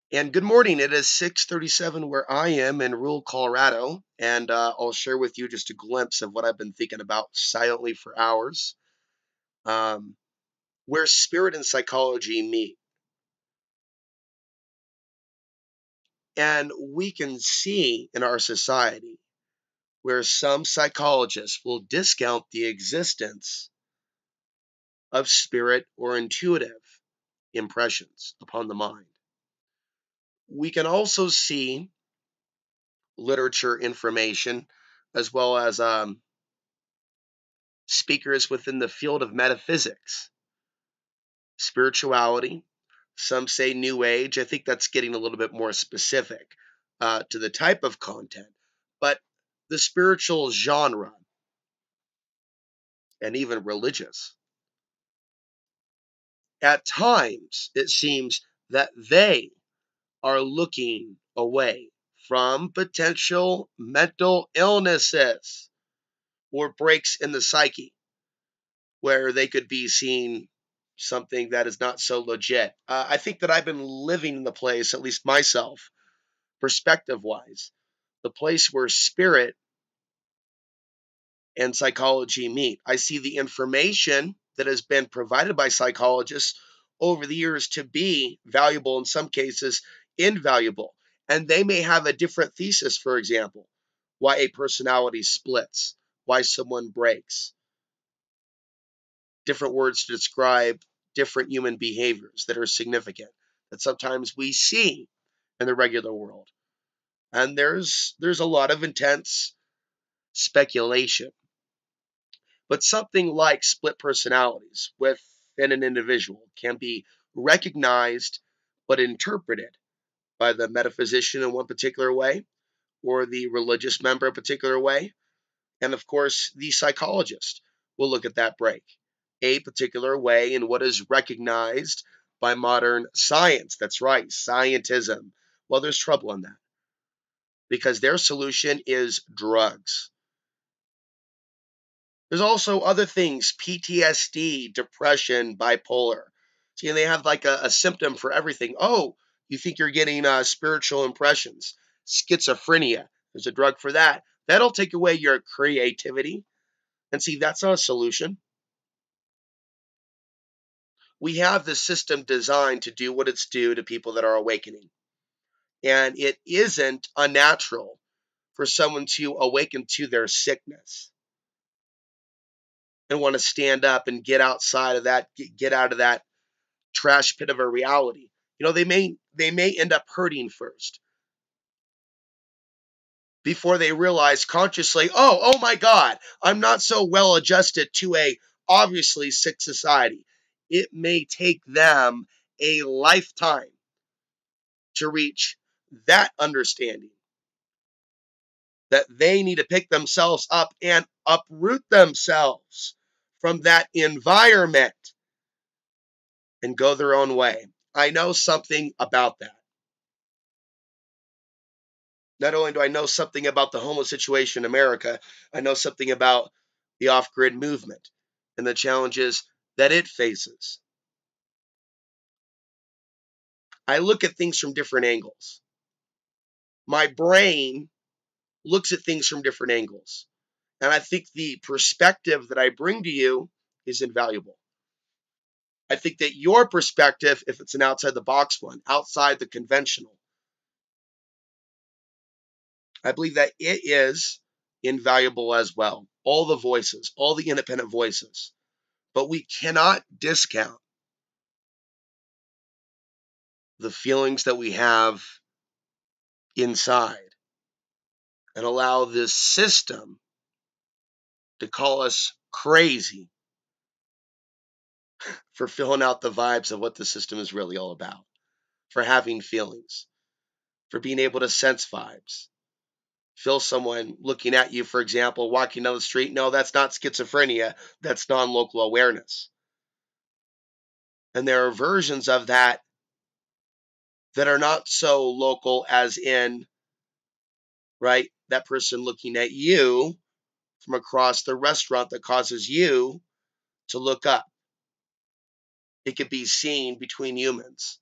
And good morning. It is 6:37 where I am in rural Colorado, and I'll share with you just a glimpse of what I've been thinking about silently for hours. Um, where spirit and psychology meet, and we can see in our society where some psychologists will discount the existence of spirit or intuitive impressions upon the mind. We can also see literature information as well as speakers within the field of metaphysics, spirituality. Some say New Age. I think that's getting a little bit more specific to the type of content, but the spiritual genre and even religious. At times, it seems that they are looking away from potential mental illnesses or breaks in the psyche where they could be seeing something that is not so legit. I think that I've been living in the place, at least myself, perspective wise, the place where spirit and psychology meet. I see the information that has been provided by psychologists over the years to be valuable, in some cases, invaluable. And they may have a different thesis, for example, why a personality splits, why someone breaks, different words to describe different human behaviors that are significant that sometimes we see in the regular world. And there's a lot of intense speculation. But something like split personalities within an individual can be recognized but interpreted by the metaphysician in one particular way or the religious member a particular way. And of course, the psychologist will look at that break a particular way in what is recognized by modern science. That's right, scientism. Well, there's trouble in that because their solution is drugs. There's also other things, PTSD, depression, bipolar. See, and they have like a symptom for everything. Oh, you think you're getting spiritual impressions, schizophrenia. There's a drug for that. That'll take away your creativity. And see, that's not a solution. We have the system designed to do what it's due to people that are awakening. And it isn't unnatural for someone to awaken to their sickness and want to stand up and get outside of that, get out of that trash pit of a reality. They may end up hurting first before they realize consciously, oh my God, I'm not so well adjusted to a obviously sick society. It may take them a lifetime to reach that understanding that they need to pick themselves up and uproot themselves from that environment and go their own way. I know something about that. Not only do I know something about the homeless situation in America, I know something about the off grid movement and the challenges that it faces. I look at things from different angles. My brain looks at things from different angles. And I think the perspective that I bring to you is invaluable. I think that your perspective, if it's an outside the box one, outside the conventional, I believe that it is invaluable as well. All the voices, all the independent voices. But we cannot discount the feelings that we have inside and allow this system to call us crazy for filling out the vibes of what the system is really all about, for having feelings, for being able to sense vibes. Feel someone looking at you, for example, walking down the street. No, that's not schizophrenia. That's non local awareness. And there are versions of that that are not so local, as in, right, that person looking at you from across the restaurant that causes you to look up. It could be seen between humans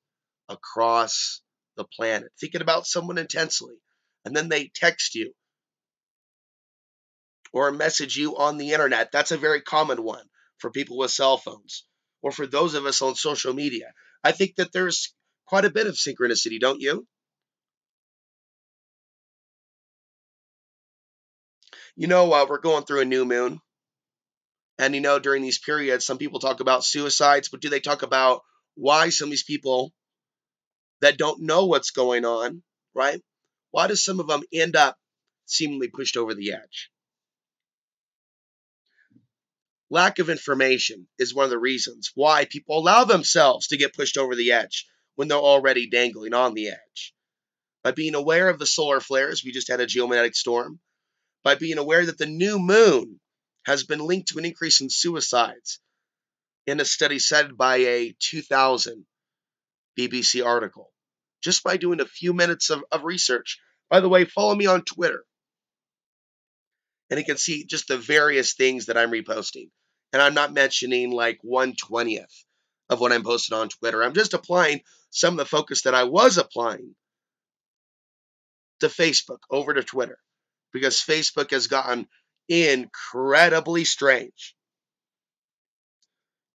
across the planet, thinking about someone intensely, and then they text you or message you on the internet. That's a very common one for people with cell phones, or for those of us on social media. I think that there's quite a bit of synchronicity, don't you? We're going through a new moon. And during these periods, some people talk about suicides, but do they talk about why some of these people that don't know what's going on, right? Why do some of them end up seemingly pushed over the edge? Lack of information is one of the reasons why people allow themselves to get pushed over the edge when they're already dangling on the edge. By being aware of the solar flares, we just had a geomagnetic storm. By being aware that the new moon has been linked to an increase in suicides in a study cited by a 2000 BBC article. Just by doing a few minutes of research. By the way, follow me on Twitter. And you can see just the various things that I'm reposting. And I'm not mentioning like 1/20th of what I'm posting on Twitter. I'm just applying some of the focus that I was applying to Facebook over to Twitter. Because Facebook has gotten incredibly strange.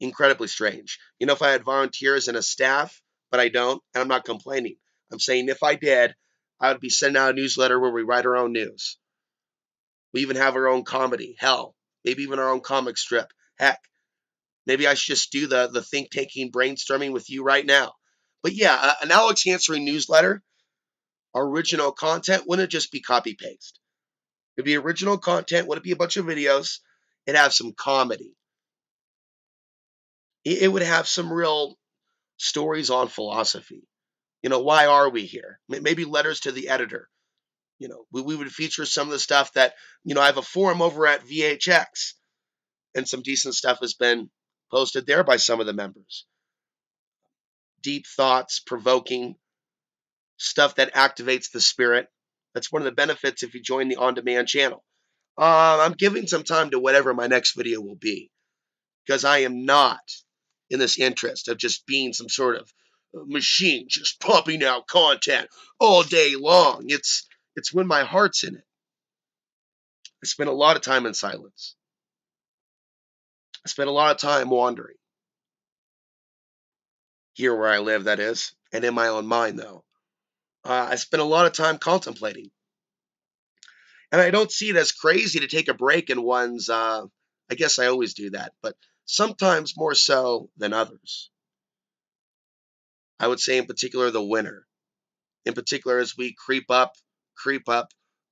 Incredibly strange. If I had volunteers and a staff, but I don't, and I'm not complaining. I'm saying if I did, I would be sending out a newsletter where we write our own news. We even have our own comedy. Hell, maybe even our own comic strip. Heck, maybe I should just do the think-taking brainstorming with you right now. But yeah, an Alex Answering newsletter, original content, wouldn't it just be copy-paste? It'd be original content, wouldn't it be a bunch of videos? It'd have some comedy. It would have some real stories on philosophy. Why are we here? Maybe letters to the editor. We would feature some of the stuff that, I have a forum over at VHX, and some decent stuff has been posted there by some of the members. Deep thoughts, provoking stuff that activates the spirit. That's one of the benefits if you join the on-demand channel. I'm giving some time to whatever my next video will be, because I am not in this interest of just being some sort of machine just pumping out content all day long. It's when my heart's in it. I spend a lot of time in silence. I spend a lot of time wandering. Here where I live, that is, and in my own mind, though. I spend a lot of time contemplating. And I don't see it as crazy to take a break in one's, I guess I always do that, but sometimes more so than others. I would say in particular the winter. In particular as we creep up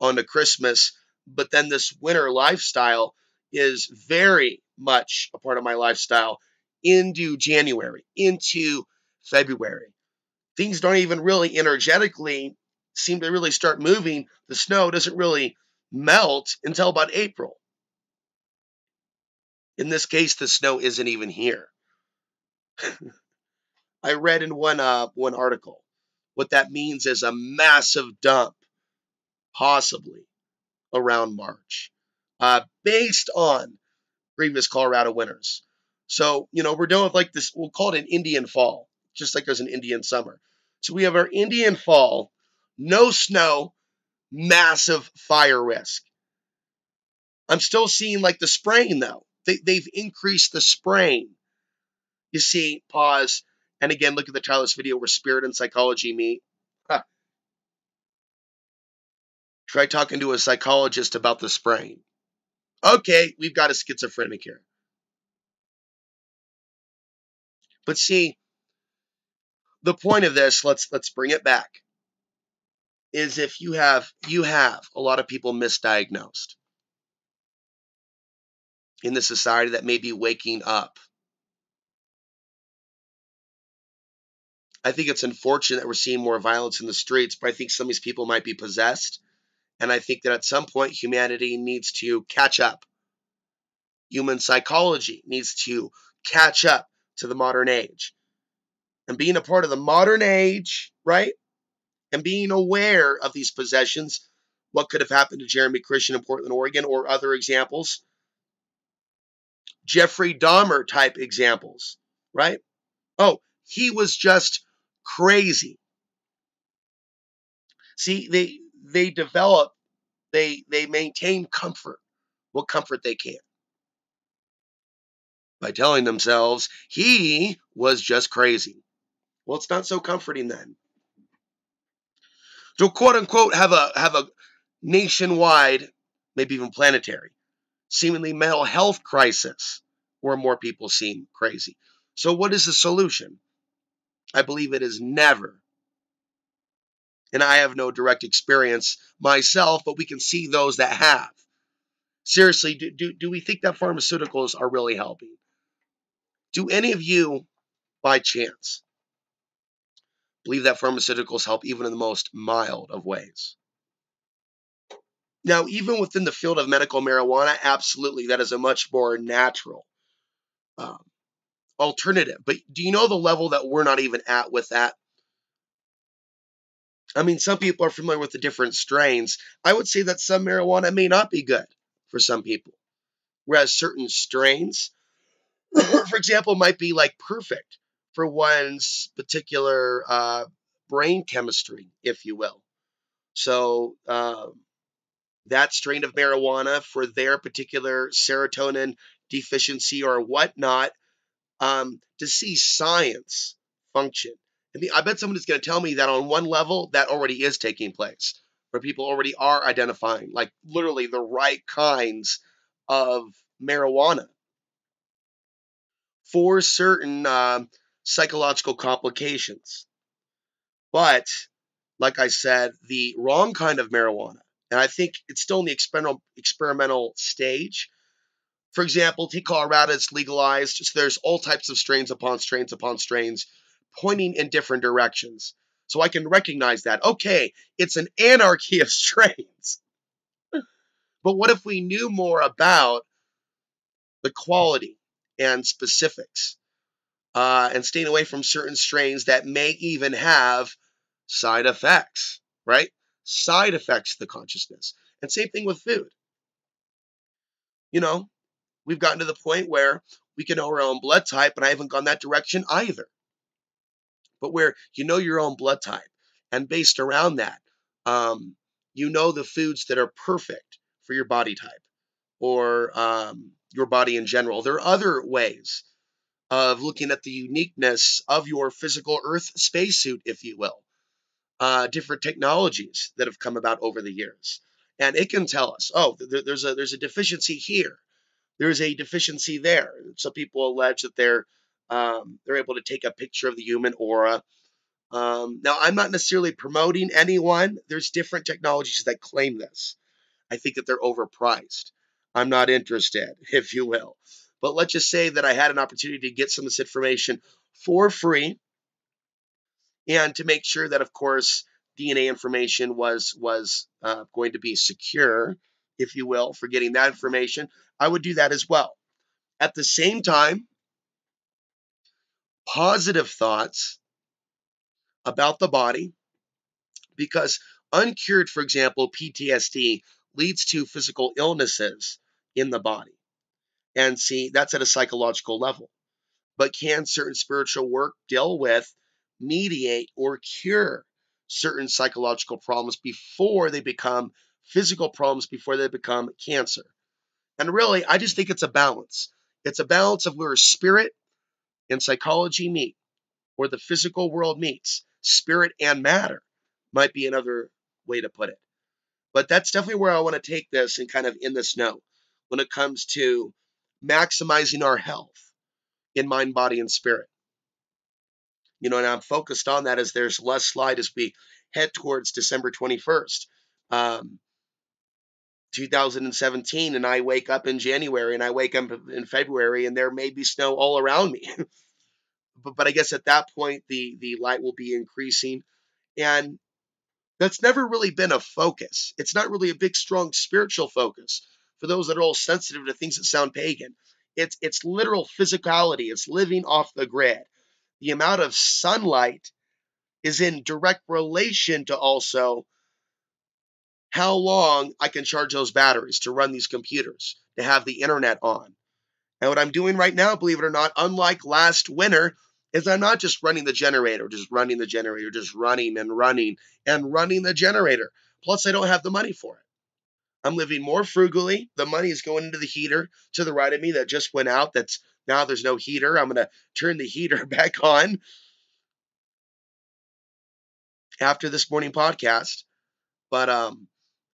onto Christmas. But then this winter lifestyle is very much a part of my lifestyle into January, into February. Things don't even really energetically seem to really start moving. The snow doesn't really melt until about April. In this case, the snow isn't even here. I read in one article what that means is a massive dump, possibly around March, based on previous Colorado winters. So, we're dealing with like this, we'll call it an Indian fall, just like there's an Indian summer. So we have our Indian fall, no snow, massive fire risk. I'm still seeing like the spraying though. They've increased the spraying. You see, pause, and again, look at the Tyler's video where spirit and psychology meet. Huh. Try talking to a psychologist about the spraying. Okay, we've got a schizophrenic here. But see, the point of this, let's bring it back, is if you have a lot of people misdiagnosed in the society that may be waking up. I think it's unfortunate that we're seeing more violence in the streets, but I think some of these people might be possessed. And I think that at some point humanity needs to catch up. Human psychology needs to catch up to the modern age. And being a part of the modern age, right? And being aware of these possessions, what could have happened to Jeremy Christian in Portland, Oregon, or other examples, Jeffrey Dahmer type examples, right? Oh, he was just crazy. See, they develop, they maintain comfort, what comfort they can, by telling themselves he was just crazy. Well, it's not so comforting then. To quote unquote have a nationwide, maybe even planetary, seemingly mental health crisis where more people seem crazy. So what is the solution? I believe it is never, and I have no direct experience myself, but we can see those that have. Seriously, do we think that pharmaceuticals are really helping? Do any of you, by chance, believe that pharmaceuticals help even in the most mild of ways? Now, even within the field of medical marijuana, absolutely, that is a much more natural um, alternative. But do you know the level that we're not even at with that? I mean, some people are familiar with the different strains. I would say that some marijuana may not be good for some people, whereas certain strains, for example, might be like perfect for one's particular brain chemistry, if you will. So that strain of marijuana for their particular serotonin deficiency or whatnot, to see science function. I mean, I bet somebody's going to tell me that on one level that already is taking place, where people already are identifying like literally the right kinds of marijuana for certain psychological complications. But like I said, the wrong kind of marijuana, and I think it's still in the experimental stage. For example, take Colorado, it's legalized. So there's all types of strains upon strains upon strains pointing in different directions. So I can recognize that. Okay, it's an anarchy of strains. But what if we knew more about the quality and specifics, and staying away from certain strains that may even have side effects, right? Side effects to the consciousness. And same thing with food. You know, we've gotten to the point where we can know our own blood type, and I haven't gone that direction either. But where you know your own blood type, and based around that, you know the foods that are perfect for your body type or your body in general. There are other ways of looking at the uniqueness of your physical Earth spacesuit, if you will. Different technologies that have come about over the years, and it can tell us, oh, there's a deficiency here, there's a deficiency there. Some people allege that they're able to take a picture of the human aura. Now, I'm not necessarily promoting anyone. There's different technologies that claim this. I think that they're overpriced. I'm not interested, if you will. But let's just say that I had an opportunity to get some of this information for free, and to make sure that, of course, DNA information was going to be secure, if you will, for getting that information. I would do that as well. At the same time, positive thoughts about the body, because uncured, for example, PTSD leads to physical illnesses in the body. And see, that's at a psychological level. But can certain spiritual work deal with, mediate, or cure certain psychological problems before they become physical problems, before they become cancer? And really, I just think it's a balance. It's a balance of where spirit and psychology meet, where the physical world meets. Spirit and matter might be another way to put it. But that's definitely where I want to take this and kind of in this note when it comes to maximizing our health in mind, body, and spirit. You know, and I'm focused on that as there's less slide as we head towards December 21st, 2017, and I wake up in January and I wake up in February and there may be snow all around me. But I guess at that point, the light will be increasing. And that's never really been a focus. It's not really a big, strong spiritual focus for those that are all sensitive to things that sound pagan. It's literal physicality. It's living off the grid. The amount of sunlight is in direct relation to also how long I can charge those batteries to run these computers, to have the internet on. And what I'm doing right now, believe it or not, unlike last winter, is I'm not just running the generator, just running the generator, just running and running and running the generator. Plus, I don't have the money for it. I'm living more frugally. The money is going into the heater to the right of me that just went out. That's now there's no heater. I'm going to turn the heater back on after this morning podcast. But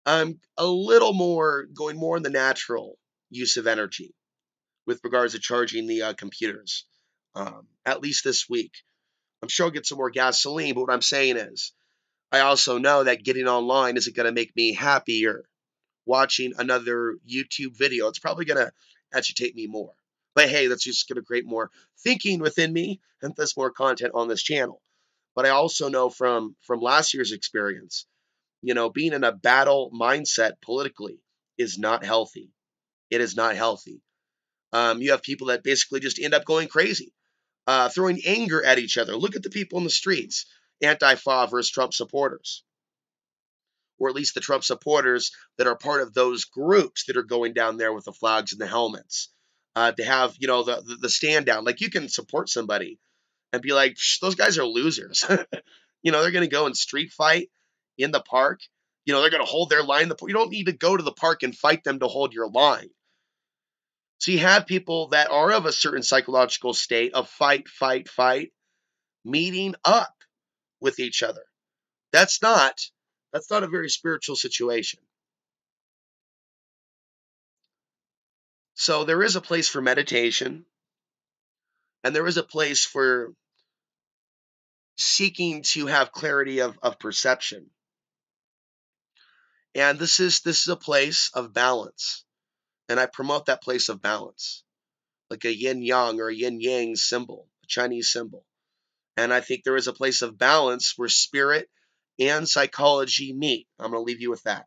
I'm a little more going more in the natural use of energy with regards to charging the computers. At least this week. I'm sure I'll get some more gasoline, but what I'm saying is, I also know that getting online isn't going to make me happier. Watching another YouTube video, it's probably going to agitate me more. But hey, that's just going to create more thinking within me and thus more content on this channel. But I also know from last year's experience, being in a battle mindset politically is not healthy. It is not healthy. You have people that basically just end up going crazy, throwing anger at each other. Look at the people in the streets, Antifa versus Trump supporters, or at least the Trump supporters that are part of those groups that are going down there with the flags and the helmets. To have the stand down, like you can support somebody and be like, those guys are losers. They're going to go and street fight in the park. They're going to hold their line. You don't need to go to the park and fight them to hold your line. So you have people that are of a certain psychological state of fight, meeting up with each other. That's not a very spiritual situation. So there is a place for meditation, and there is a place for seeking to have clarity of perception. And this is a place of balance. And I promote that place of balance, like a yin yang or a yin yang symbol, a Chinese symbol. And I think there is a place of balance where spirit and psychology meet. I'm going to leave you with that.